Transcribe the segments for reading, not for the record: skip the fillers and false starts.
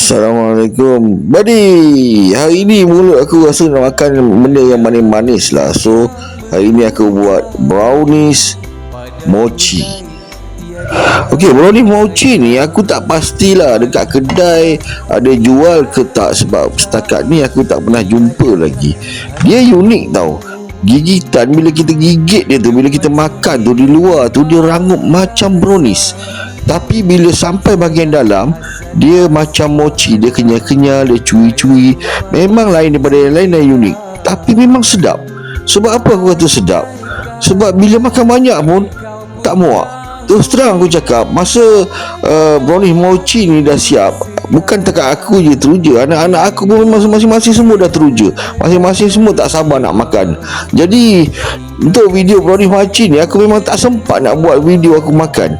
Assalamualaikum buddy. Hari ni mulut aku rasa nak makan benda yang manis-manis lah. So hari ni aku buat brownies mochi. Okey, brownies mochi ni aku tak pastilah dekat kedai ada jual ke tak, sebab setakat ni aku tak pernah jumpa lagi. Dia unik tau. Gigitan bila kita gigit dia tu, bila kita makan tu, di luar tu dia rangup macam brownies, tapi bila sampai bahagian dalam dia macam mochi. Dia kenyal-kenyal, dia cuy-cuy. Memang lain daripada yang lain dan unik, tapi memang sedap. Sebab apa aku kata sedap? Sebab bila makan banyak pun tak muak. Terus terang aku cakap, masa brownies mochi ni dah siap, bukan takat aku je teruja, anak-anak aku pun masing-masing semua dah teruja. Masing-masing semua tak sabar nak makan. Jadi untuk video brownies mochi ni aku memang tak sempat nak buat video aku makan.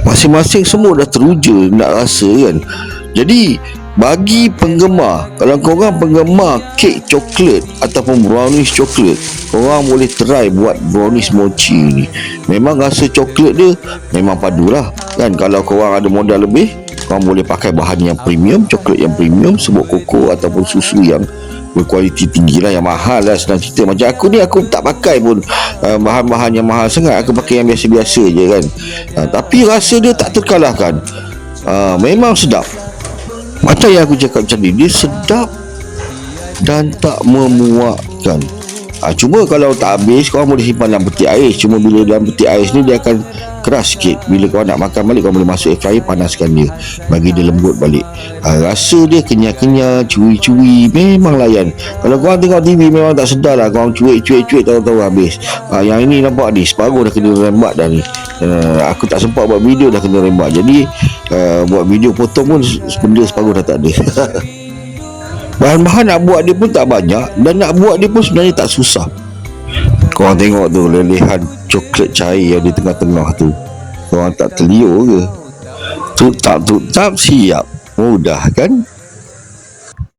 Masing-masing semua dah teruja nak rasa kan. Jadi bagi penggemar, kalau korang penggemar kek coklat ataupun brownies coklat, korang boleh try buat brownies mochi ni. Memang rasa coklat dia memang padulah kan. Kalau korang ada modal lebih, korang boleh pakai bahan yang premium, coklat yang premium, sebut koko ataupun susu yang berkualiti tinggi lah, yang mahal lah senang cerita. Macam aku ni, aku tak pakai pun bahan-bahan yang mahal sangat. Aku pakai yang biasa-biasa je kan. Tapi rasa dia tak terkalahkan. Memang sedap. Macam yang aku cakap macam ni, dia sedap dan tak memuakkan. Cuma kalau tak habis, korang boleh simpan dalam peti ais. Cuma bila dalam peti ais ni dia akan keras sikit. Bila korang nak makan balik, korang boleh masuk air fryer, panaskan dia bagi dia lembut balik. Rasa dia kenyal-kenyal, cuy-cuy, memang layan. Kalau korang tengok TV memang tak sedar lah. Korang cuik-cuik tahu-tahu habis. Yang ini nampak ni, separuh dah kena rembat dah ni. Aku tak sempat buat video, dah kena rembat. Jadi buat video potong pun benda separuh dah tak ada. Bahan-bahan nak buat dia pun tak banyak, dan nak buat dia pun sebenarnya tak susah. Korang tengok tu lelehan coklat cair yang di tengah-tengah tu. Korang tak terliur ke? Tutap siap. Mudah kan?